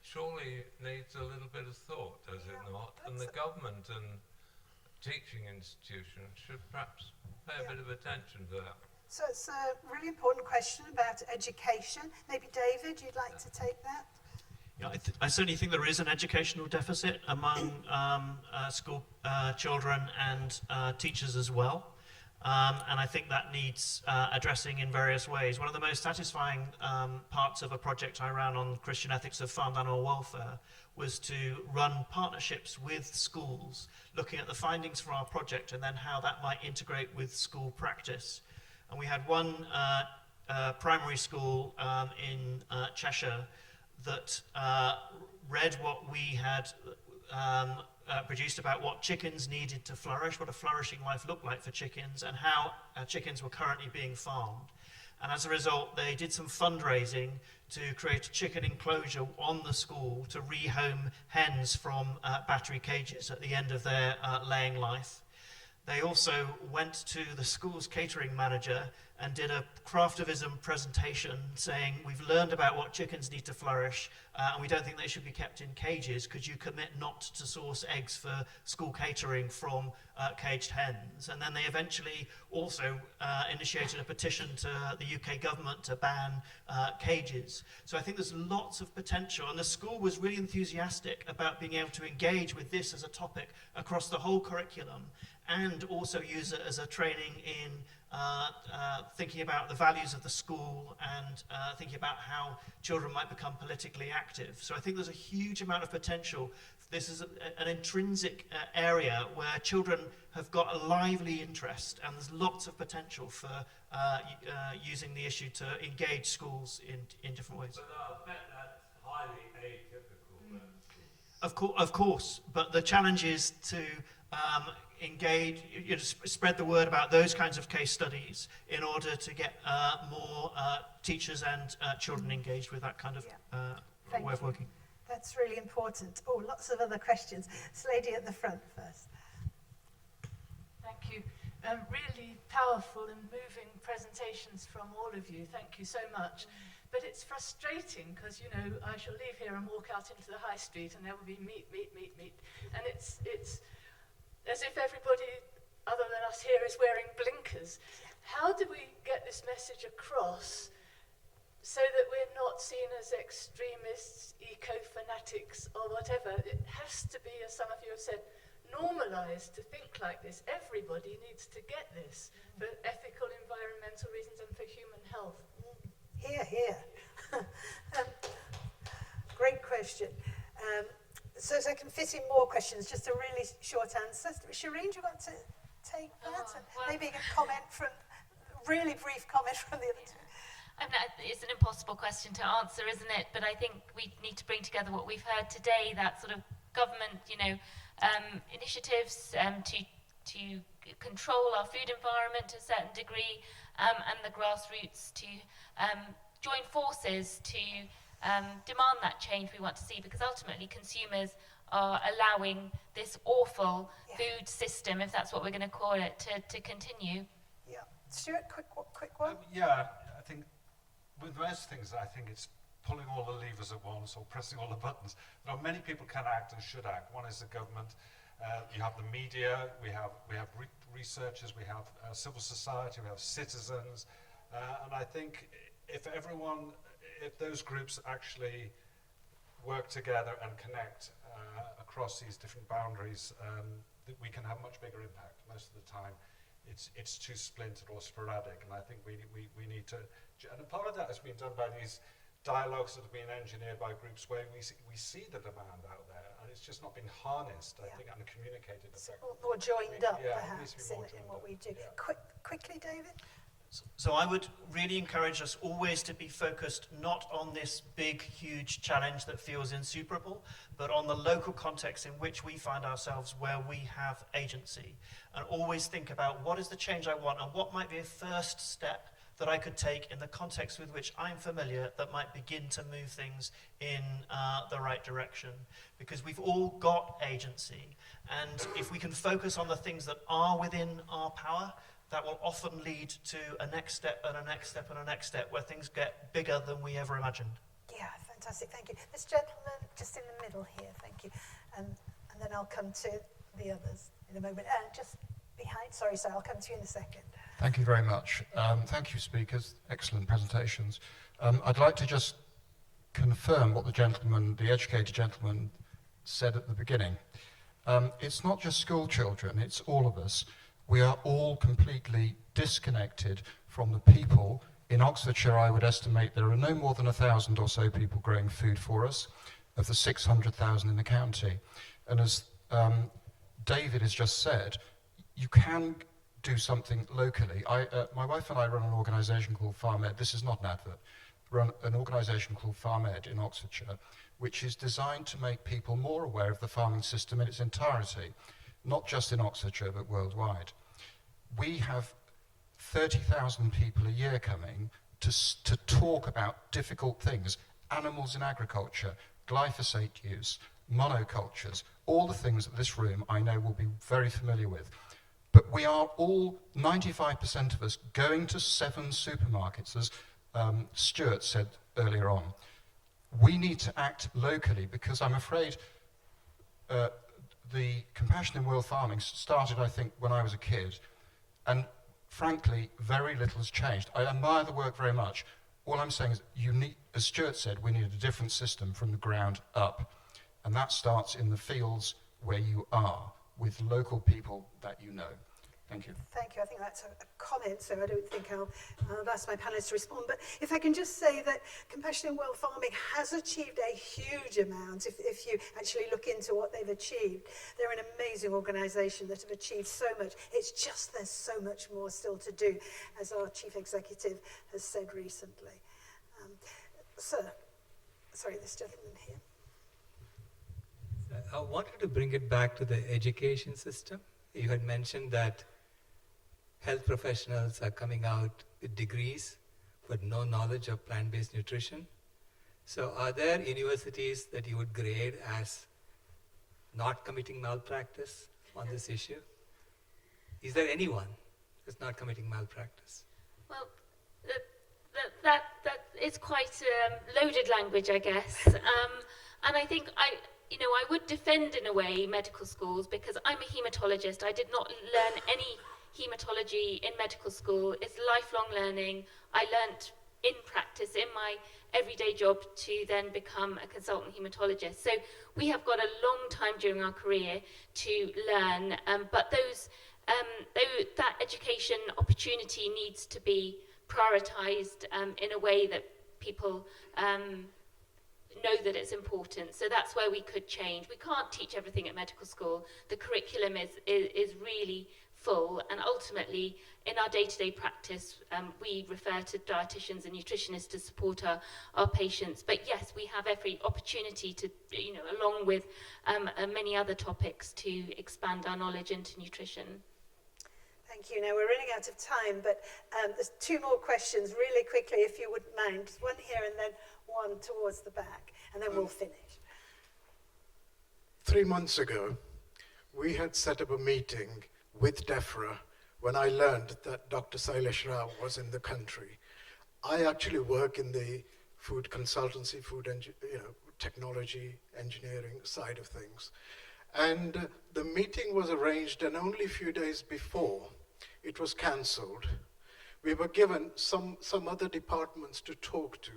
G: surely needs a little bit of thought, does it not? And the government and teaching institutions should perhaps pay a bit of attention to that.
A: So it's a really important question about education. Maybe David, you'd like to take that?
F: Yeah, I certainly think there is an educational deficit among school children and teachers as well. And I think that needs addressing in various ways. One of the most satisfying parts of a project I ran on Christian ethics of farmed animal welfare was to run partnerships with schools, looking at the findings from our project and then how that might integrate with school practice. And we had one primary school in Cheshire that read what we had produced about what chickens needed to flourish, what a flourishing life looked like for chickens, and how chickens were currently being farmed. And as a result, they did some fundraising to create a chicken enclosure on the school to rehome hens from battery cages at the end of their laying life. They also went to the school's catering manager and did a craftivism presentation saying, we've learned about what chickens need to flourish and we don't think they should be kept in cages. Could you commit not to source eggs for school catering from caged hens? And then they eventually also initiated a petition to the UK government to ban cages. So I think there's lots of potential, and the school was really enthusiastic about being able to engage with this as a topic across the whole curriculum, and also use it as a training in thinking about the values of the school and thinking about how children might become politically active. So I think there's a huge amount of potential. This is an intrinsic area where children have got a lively interest, and there's lots of potential for using the issue to engage schools in different ways.
G: But I bet that's highly atypical.
F: Of course, but the challenge is to engage, spread the word about those kinds of case studies in order to get more teachers and children engaged with that kind of way of working.
A: That's really important. Oh, lots of other questions. This lady at the front first.
H: Thank you. Really powerful and moving presentations from all of you. Thank you so much. But it's frustrating because, I shall leave here and walk out into the high street and there will be meat. And it's as if everybody other than us here is wearing blinkers. How do we get this message across so that we're not seen as extremists, eco-fanatics or whatever? It has to be, as some of you have said, normalised to think like this. Everybody needs to get this for ethical, environmental reasons and for human health.
A: Here. Great question. So as I can fit in more questions, just a really short answer. Shireen, do you want to take that? Maybe a comment really brief comment from the other two.
D: It's an impossible question to answer, isn't it? But I think we need to bring together what we've heard today, that sort of government, initiatives to control our food environment to a certain degree, and the grassroots to join forces to demand that change we want to see, because ultimately consumers are allowing this awful food system, if that's what we're going to call it, to continue.
A: Yeah. Stuart, quick one.
C: Yeah, I think with most things, I think it's pulling all the levers at once or pressing all the buttons. There are many people can act and should act. One is the government. You have the media. We have researchers. We have civil society. We have citizens. And I think if those groups actually work together and connect across these different boundaries, that we can have much bigger impact. Most of the time, it's too splintered or sporadic, and I think we need to. And a part of that has been done by these dialogues that have been engineered by groups where we see the demand out there, and it's just not been harnessed, I think, and communicated effectively.
A: Or joined up,
C: Yeah,
A: perhaps, in what we do.
C: Yeah.
A: Quickly, David.
E: So I would really encourage us always to be focused not on this big, huge challenge that feels insuperable, but on the local context in which we find ourselves, where we have agency. And always think about, what is the change I want, and what might be a first step that I could take in the context with which I'm familiar that might begin to move things in the right direction. Because we've all got agency. And if we can focus on the things that are within our power, that will often lead to a next step and a next step and a next step, where things get bigger than we ever imagined.
A: Yeah, fantastic, thank you. This gentleman just in the middle here, thank you. And then I'll come to the others in a moment. Just behind, sorry, I'll come to you in a second.
I: Thank you very much. Thank you, speakers. Excellent presentations. I'd like to just confirm what the educated gentleman said at the beginning. It's not just school children, it's all of us. We are all completely disconnected from the people. In Oxfordshire, I would estimate there are no more than 1,000 or so people growing food for us, of the 600,000 in the county. And as David has just said, you can do something locally. My wife and I run an organisation called FarmEd. This is not an advert. Run an organisation called FarmEd in Oxfordshire, which is designed to make people more aware of the farming system in its entirety, not just in Oxfordshire, but worldwide. We have 30,000 people a year coming to talk about difficult things, animals in agriculture, glyphosate use, monocultures, all the things that this room I know will be very familiar with. But we are all, 95% of us, going to 7 supermarkets, as Stuart said earlier on. We need to act locally, because I'm afraid the Compassion in World Farming started, I think, when I was a kid, and frankly, very little has changed. I admire the work very much. All I'm saying is, as Stuart said, we need a different system from the ground up, and that starts in the fields where you are, with local people that you know. Thank you.
A: Thank you. I think that's a comment, so I don't think I'll ask my panelists to respond. But if I can just say that Compassion in World Farming has achieved a huge amount, if you actually look into what they've achieved. They're an amazing organisation that have achieved so much. It's just there's so much more still to do, as our Chief Executive has said recently. Sir, sorry, this gentleman here.
J: I wanted to bring it back to the education system. You had mentioned that health professionals are coming out with degrees but no knowledge of plant-based nutrition. So are there universities that you would grade as not committing malpractice on this issue? Is there anyone that's not committing malpractice?
D: Well, that is quite loaded language, I guess. And I think I would defend, in a way, medical schools, because I'm a haematologist. I did not learn any haematology in medical school. It's lifelong learning. I learnt in practice, in my everyday job, to then become a consultant haematologist. So we have got a long time during our career to learn, but that education opportunity needs to be prioritised in a way that people know that it's important. So that's where we could change. We can't teach everything at medical school. The curriculum is really full, and ultimately in our day-to-day practice we refer to dietitians and nutritionists to support our patients. But yes, we have every opportunity to, along with many other topics, to expand our knowledge into nutrition.
A: Thank you. Now we're running out of time, but there's two more questions really quickly, if you wouldn't mind. One here and then one towards the back, and then we'll finish.
K: 3 months ago, we had set up a meeting with DEFRA when I learned that Dr. Sailesh Rao was in the country. I actually work in the food consultancy, technology, engineering side of things. And the meeting was arranged, and only a few days before, it was cancelled. We were given some other departments to talk to.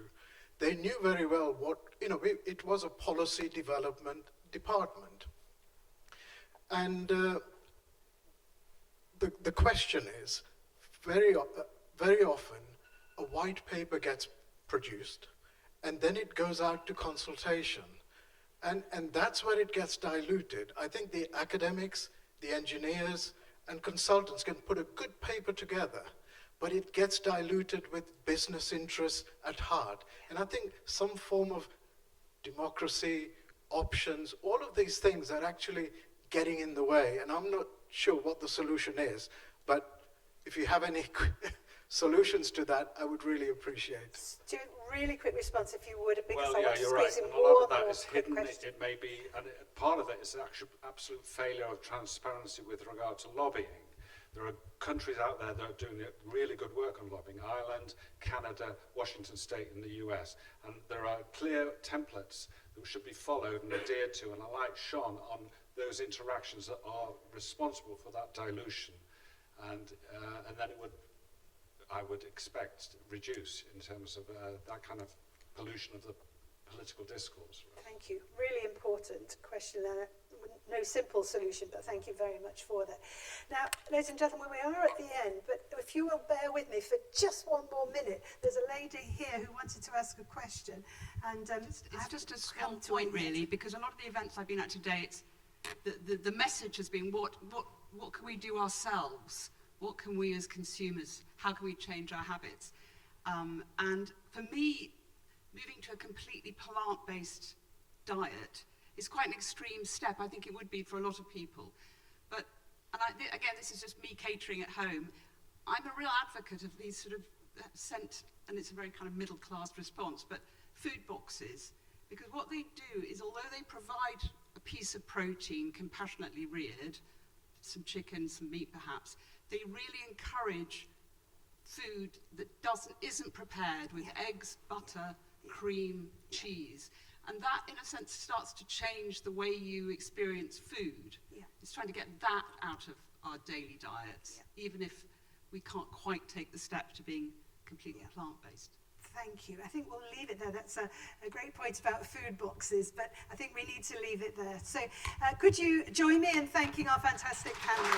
K: They knew very well what, it was a policy development department. And the question is, very often, a white paper gets produced, and then it goes out to consultation. And that's where it gets diluted. I think the academics, the engineers, and consultants can put a good paper together, but it gets diluted with business interests at heart. And I think some form of democracy, options, all of these things are actually getting in the way. And I'm not sure what the solution is, but if you have any solutions to that, I would really appreciate.
A: Stuart, really quick response, if you would, because
C: Well,
A: I
C: yeah,
A: want to
C: you're
A: squeeze
C: right.
A: in
C: And a lot of
A: more
C: that is hidden.
A: questions.
C: It may be, and part of it is actually absolute failure of transparency with regard to lobbying. There are countries out there that are doing really good work on lobbying: Ireland, Canada, Washington State, and the US. And there are clear templates that should be followed and adhered to. And a light shone on those interactions that are responsible for that dilution, and then it would, I would expect, reduce in terms of that kind of pollution of the political discourse.
A: Thank you. Really important question. No simple solution, but thank you very much for that. Now, ladies and gentlemen, we are at the end, but if you will bear with me for just one more minute, there's a lady here who wanted to ask a question. And
L: it's just a small point, really, because a lot of the events I've been at today, it's the message has been what can we do ourselves? What can we as consumers, how can we change our habits? And for me, moving to a completely plant-based diet is quite an extreme step. I think it would be for a lot of people. But, again, this is just me catering at home. I'm a real advocate of these sort of sent, and it's a very kind of middle-class response, but food boxes. Because what they do is, although they provide a piece of protein compassionately reared, some chicken, some meat perhaps, they really encourage food that isn't prepared with eggs, butter, cream, cheese. And that, in a sense, starts to change the way you experience food.
A: Yeah.
L: It's trying to get that out of our daily diets, even if we can't quite take the step to being completely plant-based.
A: Thank you. I think we'll leave it there. That's a great point about food boxes, but I think we need to leave it there. So could you join me in thanking our fantastic panel?